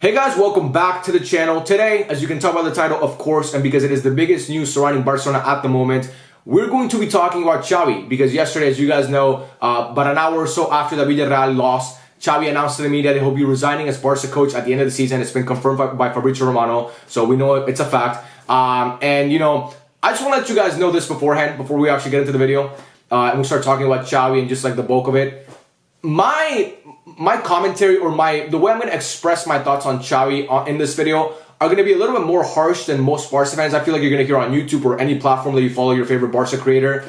Hey guys, welcome back to the channel. Today, as you can tell by the title, of course, and because it is the biggest news surrounding Barcelona at the moment, we're going to be talking about Xavi. Because yesterday, as you guys know, about an hour or so after the Villarreal loss, Xavi announced to the media that he'll be resigning as Barca coach at the end of the season. It's been confirmed by Fabrizio Romano, so we know it's a fact. And you know, I just want to let you guys know this beforehand, before we actually get into the video, and we start talking about Xavi and just like the bulk of it. My commentary or the way I'm going to express my thoughts on Xavi in this video are going to be a little bit more harsh than most Barca fans I feel like you're going to hear on YouTube or any platform that you follow your favorite Barca creator,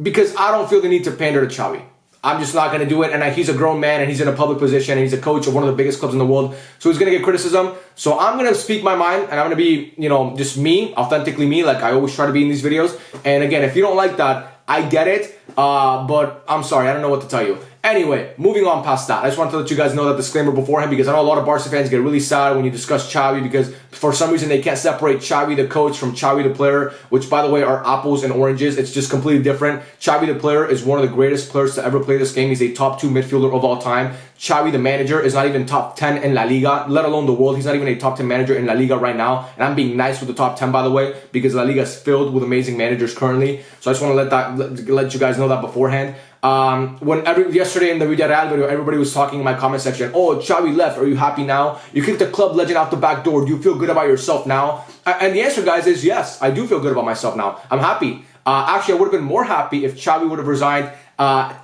because I don't feel the need to pander to Xavi. I'm just not going to do it, and he's a grown man and he's in a public position and he's a coach of one of the biggest clubs in the world, so he's going to get criticism. So I'm going to speak my mind and I'm going to be, you know, just me, authentically me, like I always try to be in these videos. And again, if you don't like that, I get it, but I'm sorry, I don't know what to tell you. Anyway, moving on past that, I just wanted to let you guys know that disclaimer beforehand, because I know a lot of Barca fans get really sad when you discuss Xavi because for some reason they can't separate Xavi the coach from Xavi the player, which by the way are apples and oranges. It's just completely different. Xavi the player is one of the greatest players to ever play this game. He's a top 2 midfielder of all time. Xavi the manager is not even top 10 in La Liga, let alone the world. He's not even a top 10 manager in La Liga right now. And I'm being nice with the top 10, by the way, because La Liga is filled with amazing managers currently. So I just want to let you guys know that beforehand. Yesterday in the Villarreal video, everybody was talking in my comment section, oh, Xavi left, are you happy now? You kicked the club legend out the back door, do you feel good about yourself now? And the answer, guys, is yes, I do feel good about myself now. I'm happy. Actually, I would have been more happy if Xavi would have resigned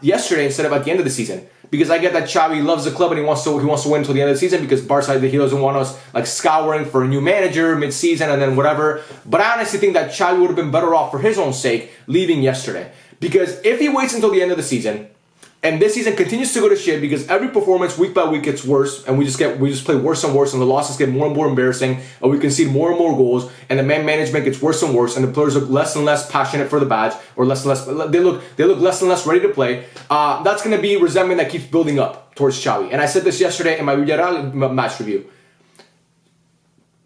yesterday instead of at the end of the season. Because I get that Xavi loves the club and he wants to win until the end of the season, because Barca, he doesn't want us like scouring for a new manager mid-season and then whatever. But I honestly think that Xavi would have been better off for his own sake leaving yesterday. Because if he waits until the end of the season, and this season continues to go to shit because every performance week by week gets worse, and we just play worse and worse, and the losses get more and more embarrassing, and we concede more and more goals, and the management gets worse and worse, and the players look less and less passionate for the badge, or less and less, they look less and less ready to play. That's going to be resentment that keeps building up towards Xavi. And I said this yesterday in my Villarreal match review.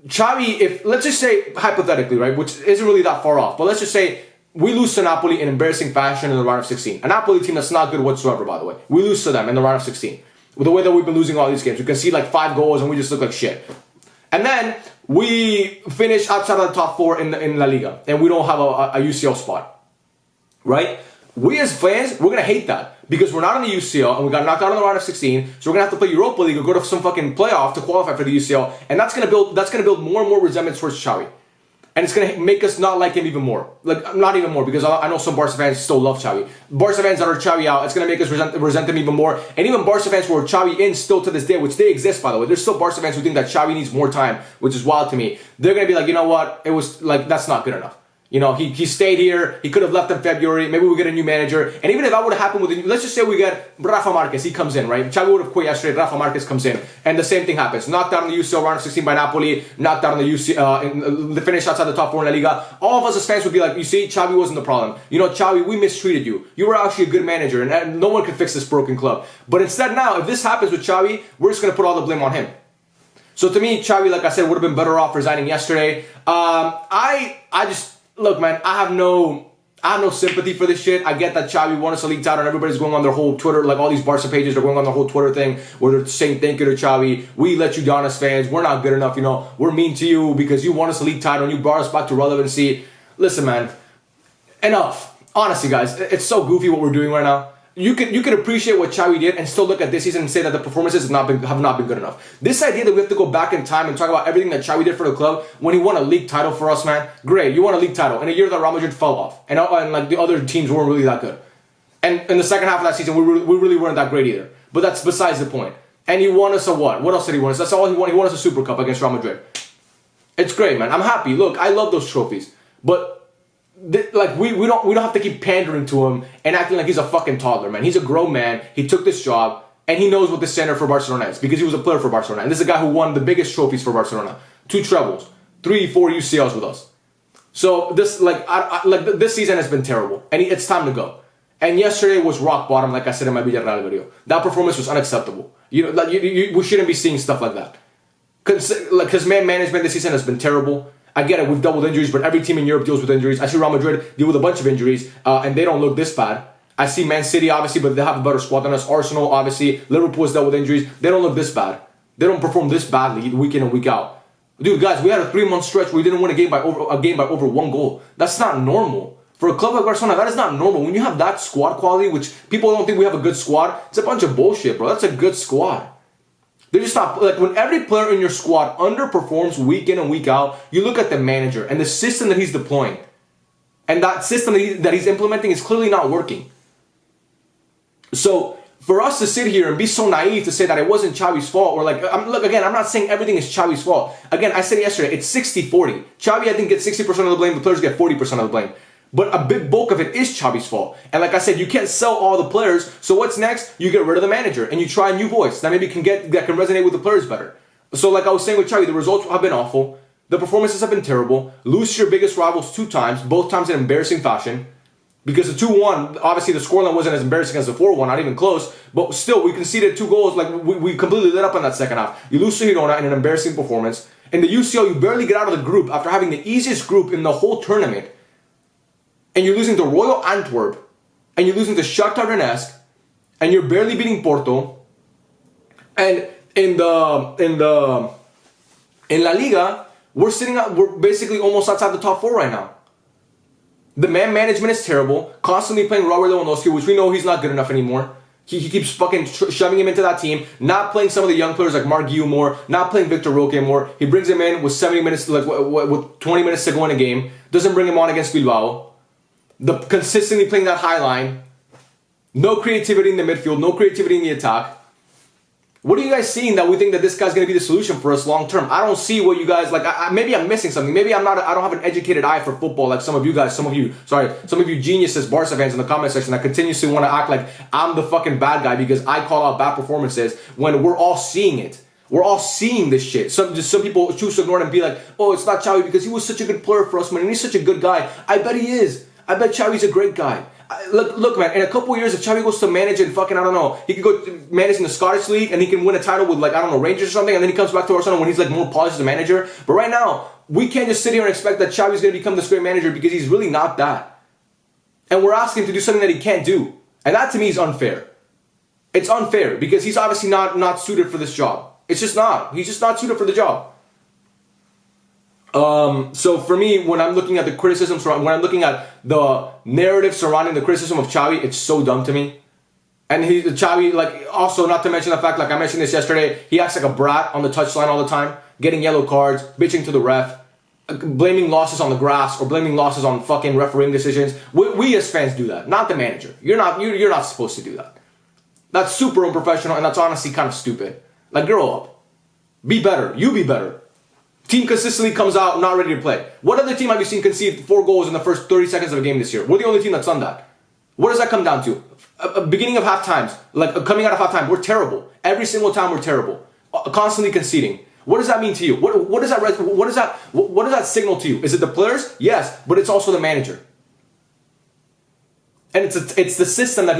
Xavi, if let's just say hypothetically, right, which isn't really that far off, but let's just say we lose to Napoli in embarrassing fashion in the round of 16. A Napoli team that's not good whatsoever, by the way. We lose to them in the round of 16. With the way that we've been losing all these games. We can see like 5 goals and we just look like shit. And then we finish outside of the top 4 in La Liga. And we don't have a UCL spot. Right? We as fans, we're going to hate that. Because we're not in the UCL and we got knocked out in the round of 16. So we're going to have to play Europa League or go to some fucking playoff to qualify for the UCL. And that's going to build more and more resentment towards Xavi. And it's going to make us not like him even more. Like, not even more, because I know some Barca fans still love Xavi. Barca fans that are Xavi out, it's going to make us resent him even more. And even Barca fans who are Xavi in still to this day, which they exist, by the way. There's still Barca fans who think that Xavi needs more time, which is wild to me. They're going to be like, you know what? It was like, that's not good enough. You know, he stayed here. He could have left in February. Maybe we get a new manager. And even if that would have happened with, let's just say we get Rafa Marquez. He comes in, right? Xavi would have quit yesterday. Rafa Marquez comes in. And the same thing happens. Knocked out in the UCL round of 16 by Napoli. Knocked out in the UCL, in the finish outside the top 4 in La Liga. All of us as fans would be like, you see, Xavi wasn't the problem. You know, Xavi, we mistreated you. You were actually a good manager. And no one could fix this broken club. But instead now, if this happens with Xavi, we're just going to put all the blame on him. So to me, Xavi, like I said, would have been better off resigning yesterday. Look, man, I have no sympathy for this shit. I get that Xavi won us a league title and everybody's going on their whole Twitter, like all these Barca pages are going on their whole Twitter thing where they're saying thank you to Xavi. We let you down as fans. We're not good enough, you know. We're mean to you because you won us a league title and you brought us back to relevancy. Listen, man, enough. Honestly, guys, it's so goofy what we're doing right now. You can appreciate what Xavi did and still look at this season and say that the performances have not been good enough. This idea that we have to go back in time and talk about everything that Xavi did for the club when he won a league title for us, man. Great, you won a league title in a year that Real Madrid fell off and like the other teams weren't really that good. And in the second half of that season, we really weren't that great either. But that's besides the point. And he won us a what? What else did he win us? That's all he won. He won us a Super Cup against Real Madrid. It's great, man. I'm happy. Look, I love those trophies, but like we don't have to keep pandering to him and acting like he's a fucking toddler, man. He's a grown man. He took this job and he knows what the standard for Barcelona is because he was a player for Barcelona. And this is a guy who won the biggest trophies for Barcelona: 2 trebles, 3, 4 UCLs with us. So this this season has been terrible, and it's time to go. And yesterday was rock bottom, like I said in my Villarreal video. That performance was unacceptable. You know, we shouldn't be seeing stuff like that. Because management this season has been terrible. I get it, we've dealt with injuries, but every team in Europe deals with injuries. I see Real Madrid deal with a bunch of injuries, and they don't look this bad. I see Man City, obviously, but they have a better squad than us. Arsenal, obviously. Liverpool has dealt with injuries. They don't look this bad. they don't perform this badly week in and week out. Dude, guys, we had a 3-month stretch where we didn't win a game by over 1 goal. That's not normal. For a club like Barcelona, that is not normal. When you have that squad quality, which people don't think we have a good squad, it's a bunch of bullshit, bro. That's a good squad. They're just not, like, when every player in your squad underperforms week in and week out, you look at the manager and the system that he's deploying. And that system that he's implementing is clearly not working. So, for us to sit here and be so naive to say that it wasn't Xavi's fault, or like, look, again, I'm not saying everything is Xavi's fault. Again, I said yesterday, it's 60-40. Xavi, I think, gets 60% of the blame, the players get 40% of the blame. But a big bulk of it is Xavi's fault. And like I said, you can't sell all the players, so what's next? You get rid of the manager, and you try a new voice that maybe can resonate with the players better. So like I was saying with Xavi, the results have been awful. The performances have been terrible. Lose to your biggest rivals 2 times, both times in embarrassing fashion. Because the 2-1, obviously the scoreline wasn't as embarrassing as the 4-1, not even close. But still, we conceded 2 goals. Like, we completely lit up in that second half. You lose to Girona in an embarrassing performance. In the UCL, you barely get out of the group after having the easiest group in the whole tournament. And you're losing to Royal Antwerp. And you're losing to Shakhtar Donetsk. And you're barely beating Porto. And in La Liga, we're basically almost outside the top 4 right now. The man management is terrible. Constantly playing Robert Lewandowski, which we know he's not good enough anymore. He keeps fucking shoving him into that team. Not playing some of the young players like Marc Guiu more. Not playing Victor Roque more. He brings him in with 70 minutes, like with 20 minutes to go in a game. Doesn't bring him on against Bilbao. Consistently playing that high line. No creativity in the midfield. No creativity in the attack. What are you guys seeing that we think that this guy's going to be the solution for us long term? I don't see what you guys, like, maybe I'm missing something. Maybe I don't have an educated eye for football like some of you guys, some of you geniuses, Barca fans in the comment section that continuously want to act like I'm the fucking bad guy because I call out bad performances when we're all seeing it. We're all seeing this shit. Some people choose to ignore it and be like, oh, it's not Xavi because he was such a good player for us, man, and he's such a good guy. I bet he is. I bet Xavi's a great guy. Look, man, in a couple of years, if Xavi goes to manage in fucking, I don't know, he could go manage in the Scottish League and he can win a title with, like, I don't know, Rangers or something, and then he comes back to Arsenal when he's, like, more polished as a manager. But right now, we can't just sit here and expect that Xavi's going to become this great manager because he's really not that. And we're asking him to do something that he can't do. And that, to me, is unfair. It's unfair because he's obviously not suited for this job. It's just not. He's just not suited for the job. So for me, when I'm looking at the criticism, when I'm looking at the narrative surrounding the criticism of Xavi, it's so dumb to me. And Xavi, like, also not to mention the fact, like I mentioned this yesterday, he acts like a brat on the touchline all the time, getting yellow cards, bitching to the ref, blaming losses on the grass or blaming losses on fucking refereeing decisions. We as fans do that, not the manager. You're not supposed to do that. That's super unprofessional, and that's honestly kind of stupid. Like, grow up. Be better. You be better. Team consistently comes out not ready to play. What other team have you seen concede 4 goals in the first 30 seconds of a game this year? We're the only team that's done that. What does that come down to? Beginning of half times, like coming out of half time, we're terrible. Every single time we're terrible. Constantly conceding. What does that mean to you? What does that signal to you? Is it the players? Yes, but it's also the manager. And it's the system that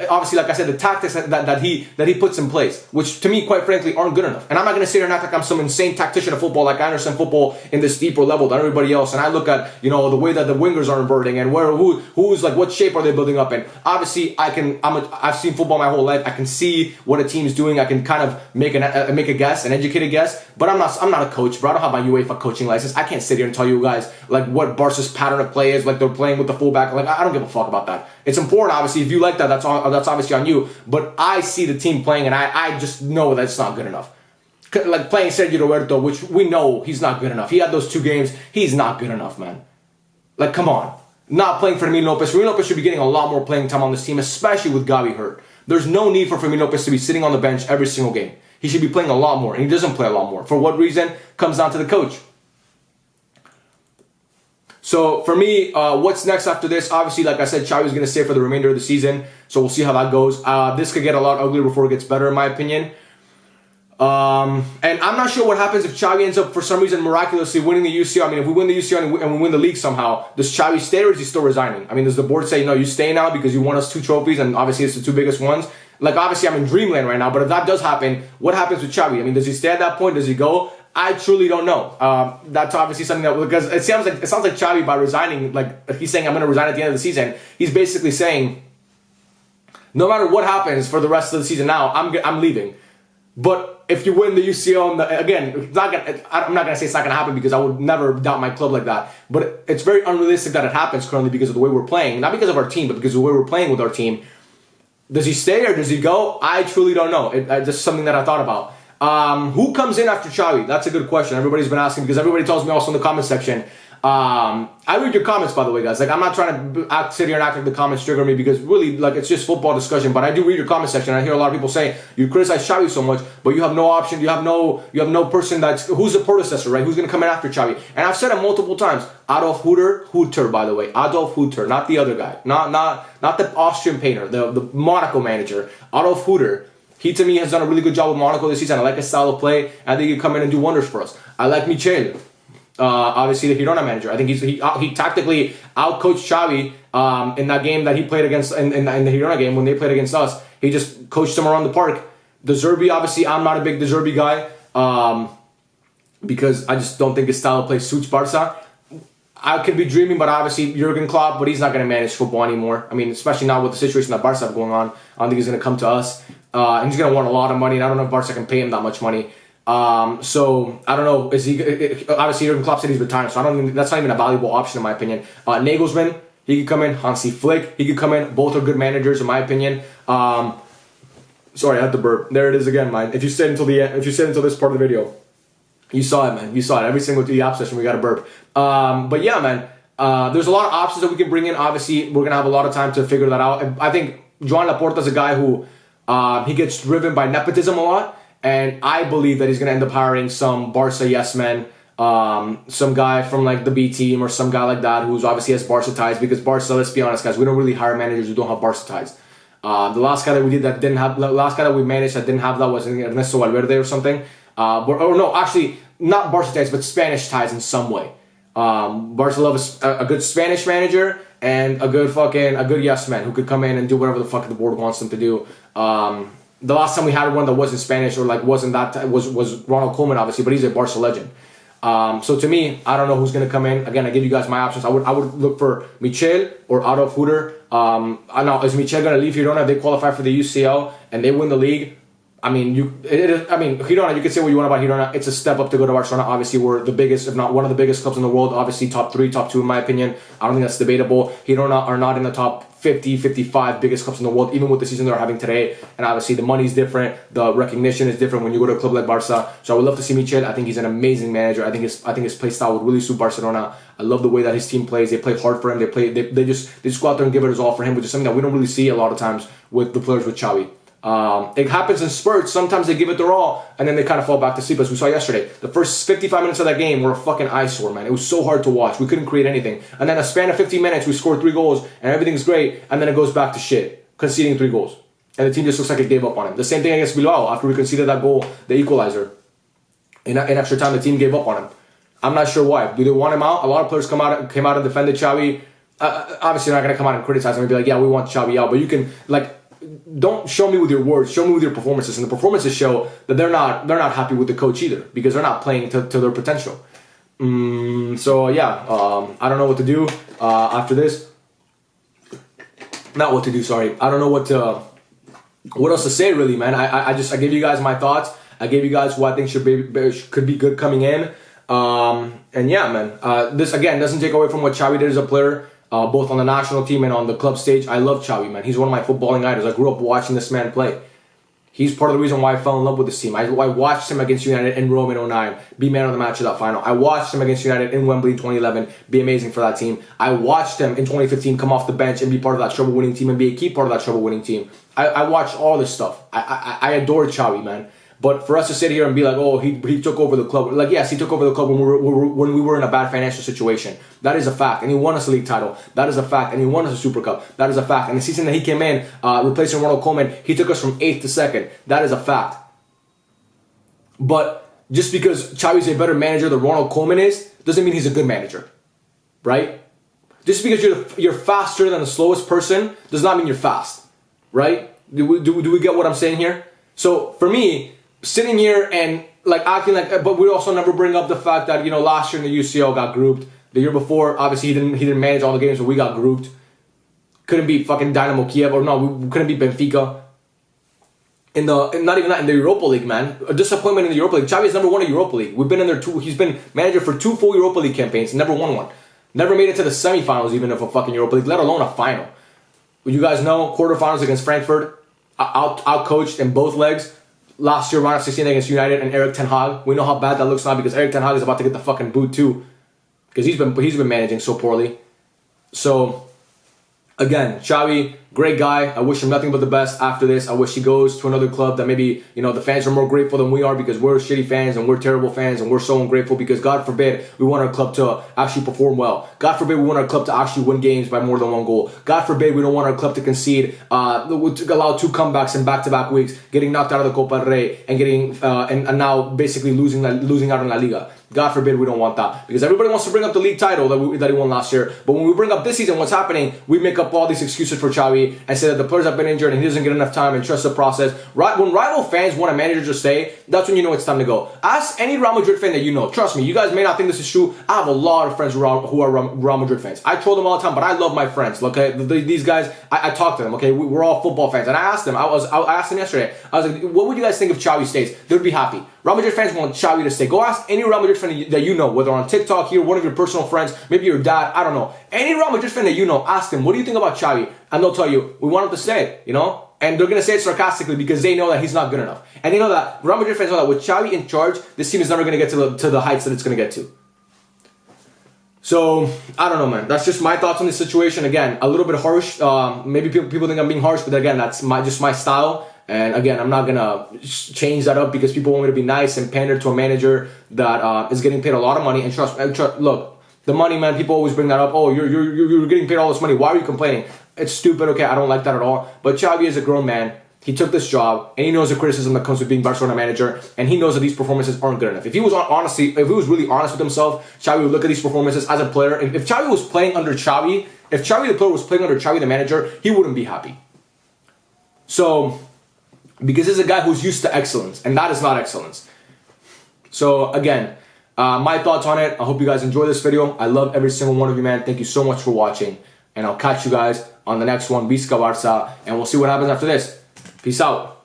obviously, like I said, the tactics that he puts in place, which to me, quite frankly, aren't good enough. And I'm not going to sit here and act like I'm some insane tactician of football, like I understand football in this deeper level than everybody else. And I look at, you know, the way that the wingers are inverting and who's like, what shape are they building up in? Obviously, I've seen football my whole life. I can see what a team's doing. I can kind of make a guess, an educated guess. But I'm not a coach, bro. I don't have my UEFA coaching license. I can't sit here and tell you guys like what Barca's pattern of play is, like they're playing with the fullback. Like I don't give a fuck about that. It's important, obviously. If you like that, that's obviously on you. But I see the team playing, and I just know that it's not good enough. Like playing Sergio Roberto, which we know he's not good enough. He had those 2 games. He's not good enough, man. Like, come on. Not playing Fermin Lopez. Fermin Lopez should be getting a lot more playing time on this team, especially with Xavi hurt. There's no need for Fermin Lopez to be sitting on the bench every single game. He should be playing a lot more, and he doesn't play a lot more. For what reason? Comes down to the coach. So for me, what's next after this? Obviously, like I said, Xavi's going to stay for the remainder of the season. So we'll see how that goes. This could get a lot uglier before it gets better, in my opinion. And I'm not sure what happens if Xavi ends up, for some reason, miraculously winning the UCL. I mean, if we win the UCL and we win the league somehow, does Xavi stay or is he still resigning? I mean, does the board say, no, you stay now because you won us 2 trophies and obviously it's the 2 biggest ones? Like, obviously, I'm in dreamland right now, but if that does happen, what happens with Xavi? I mean, does he stay at that point? Does he go? I truly don't know. That's obviously something that, because it sounds like Xavi, by resigning, like he's saying I'm going to resign at the end of the season, he's basically saying no matter what happens for the rest of the season now, I'm leaving. But if you win the UCL, again, I'm not gonna say it's not gonna happen because I would never doubt my club like that. But it's very unrealistic that it happens currently because of the way we're playing, not because of our team, but because of the way we're playing with our team. Does he stay or does he go? I truly don't know. It's just something that I thought about. Who comes in after Xavi? That's a good question. Everybody's been asking because everybody tells me also in the comment section. I read your comments, by the way, guys. Like, I'm not trying to sit here and act like the comments trigger me because really, like, it's just football discussion. But I do read your comment section. I hear a lot of people say you criticize Xavi so much, but you have no option. You have no person who's the predecessor, right? Who's going to come in after Xavi? And I've said it multiple times. Adolf Hutter, by the way, Adolf Hutter, not the other guy, not the Austrian painter, the Monaco manager, Adolf Hutter. He, to me, has done a really good job with Monaco this season. I like his style of play. I think he could come in and do wonders for us. I like Michel. Obviously the Girona manager. I think he tactically outcoached Xavi in that game that he played against in the Girona game when they played against us. He just coached them around the park. De Zerbi, obviously, I'm not a big De Zerbi guy because I just don't think his style of play suits Barca. I could be dreaming, but obviously Jurgen Klopp, but he's not going to manage football anymore. I mean, especially now with the situation that Barca have going on. I don't think he's going to come to us. And he's going to want a lot of money, and I don't know if Barca can pay him that much money. So I don't know. Is he obviously Jurgen Klopp said he's retired, so that's not even a valuable option in my opinion. Nagelsmann, he could come in. Hansi Flick, he could come in. Both are good managers in my opinion. Sorry, I had to burp. There it is again, man. If you stayed until the end, if you stayed until this part of the video, you saw it, man. You saw it. Every single the app session, we got a burp. But yeah, man. There's a lot of options that we can bring in. Obviously, we're gonna have a lot of time to figure that out. I think Joan Laporta is a guy who he gets driven by nepotism a lot. And I believe that he's going to end up hiring some Barca yes men, some guy from like the B team or some guy like that who's obviously has Barca ties. Because Barca, let's be honest, guys, we don't really hire managers who don't have Barca ties. The last guy that we did that didn't have, the last guy that we managed that didn't have that was Ernesto Valverde or something. Or no, actually not Barca ties, but Spanish ties in some way. Barca loves a good Spanish manager and a good yes man who could come in and do whatever the fuck the board wants them to do. The last time we had one that wasn't Spanish or like wasn't that was Ronald Koeman, obviously, but he's a Barca legend. So to me, I don't know who's gonna come in. Again, I give you guys my options. I would look for Michel or Adolf Hutter. I know, is Michel gonna leave Girona if they qualify for the UCL and they win the league? I mean, Girona, you can say what you want about Girona. It's a step up to go to Barcelona. Obviously, we're the biggest, if not one of the biggest clubs in the world. Obviously, top 3, top 2 in my opinion. I don't think that's debatable. Girona are not in the top 50, 55 biggest clubs in the world, even with the season they're having today. And obviously, the money's different. The recognition is different when you go to a club like Barca. So I would love to see Michel. I think he's an amazing manager. I think his play style would really suit Barcelona. I love the way that his team plays. They play hard for him. They just go out there and give it his all for him, which is something that we don't really see a lot of times with the players with Xavi. It happens in spurts. Sometimes they give it their all, and then they kind of fall back to sleep, as we saw yesterday. The first 55 minutes of that game were a fucking eyesore, man. It was so hard to watch. We couldn't create anything. And then a span of 15 minutes, we scored 3 goals, and everything's great, and then it goes back to shit, conceding 3 goals. And the team just looks like it gave up on him. The same thing against Bilbao, after we conceded that goal, the equalizer. In extra time, the team gave up on him. I'm not sure why. Do they want him out? A lot of players came out and defended Xavi. Obviously, they're not going to come out and criticize him and be like, yeah, we want Xavi out. But you can, like, don't show me with your words, show me with your performances. And the performances show that they're not happy with the coach either because they're not playing to their potential. So yeah, I don't know what to do after this. Not what to do, sorry. I don't know what else to say really, man. I gave you guys my thoughts. I gave you guys who I think could be good coming in. And yeah, man. This again doesn't take away from what Xavi did as a player. Both on the national team and on the club stage. I love Xavi, man. He's one of my footballing idols. I grew up watching this man play. He's part of the reason why I fell in love with this team. I watched him against United in Rome in 2009, be man of the match of that final. I watched him against United in Wembley in 2011, be amazing for that team. I watched him in 2015 come off the bench and be part of that treble-winning team and be a key part of that treble-winning team. I watched all this stuff. I adore Xavi, man. But for us to sit here and be like, oh, he took over the club. Like, yes, he took over the club when we were in a bad financial situation. That is a fact. And he won us a league title. That is a fact. And he won us a Super Cup. That is a fact. And the season that he came in, replacing Ronald Koeman, he took us from 8th to 2nd. That is a fact. But just because Xavi's a better manager than Ronald Koeman is, doesn't mean he's a good manager. Right? Just because you're faster than the slowest person does not mean you're fast. Right? Do we get what I'm saying here? So, for me, sitting here and like acting like, but we also never bring up the fact that, you know, last year in the UCL got grouped. The year before, obviously he didn't manage all the games, but we got grouped. Couldn't beat fucking Dynamo Kiev, or no, we couldn't beat Benfica. not even that, in the Europa League, man. A disappointment in the Europa League. Xavi has never won a Europa League. We've been in there he's been manager for 2 full Europa League campaigns, never won one. Never made it to the semifinals even of a fucking Europa League, let alone a final. You guys know, quarterfinals against Frankfurt, out-coached in both legs. Last year, round of 16 against United and Eric Ten Hag. We know how bad that looks now because Eric Ten Hag is about to get the fucking boot too. Because he's been managing so poorly. So, again, Xavi, great guy. I wish him nothing but the best after this. I wish he goes to another club that maybe, the fans are more grateful than we are because we're shitty fans and we're terrible fans and we're so ungrateful because God forbid we want our club to actually perform well. God forbid we want our club to actually win games by more than 1 goal. God forbid we don't want our club to concede, to allow 2 comebacks in back-to-back weeks, getting knocked out of the Copa del Rey and getting and now basically losing out in La Liga. God forbid we don't want that. Because everybody wants to bring up the league title that he won last year. But when we bring up this season, what's happening, we make up all these excuses for Xavi and say that the players have been injured and he doesn't get enough time and trust the process. When rival fans want a manager to stay, that's when you know it's time to go. Ask any Real Madrid fan that you know. Trust me, you guys may not think this is true. I have a lot of friends who are Real Madrid fans. I troll them all the time, but I love my friends. Okay, these guys, I talk to them. Okay, we're all football fans, and I asked them. I asked them yesterday. I was like, "What would you guys think if Xavi stays?" They would be happy. Real Madrid fans want Xavi to stay. Go ask any Real Madrid fan that you know, whether on TikTok here, one of your personal friends, maybe your dad. I don't know. Any Real Madrid fan that you know, ask them, "What do you think about Xavi?" And they'll tell you, "We want him to stay." And they're going to say it sarcastically because they know that he's not good enough. And they know that, Real Madrid fans know that with Xavi in charge, this team is never going to get to the heights that it's going to get to. So, I don't know, man. That's just my thoughts on this situation. Again, a little bit harsh. Maybe people think I'm being harsh, but again, that's just my style. And again, I'm not going to change that up because people want me to be nice and pander to a manager that is getting paid a lot of money. And trust, look, the money, man, people always bring that up. Oh, you're getting paid all this money. Why are you complaining? It's stupid, okay, I don't like that at all. But Xavi is a grown man. He took this job, and he knows the criticism that comes with being Barcelona manager, and he knows that these performances aren't good enough. If he was really honest with himself, Xavi would look at these performances as a player. And if Xavi was playing under Xavi, if Xavi the player was playing under Xavi the manager, he wouldn't be happy. So, because he's a guy who's used to excellence, and that is not excellence. So, again, my thoughts on it. I hope you guys enjoy this video. I love every single one of you, man. Thank you so much for watching. And I'll catch you guys on the next one, Visca Barca, and we'll see what happens after this. Peace out.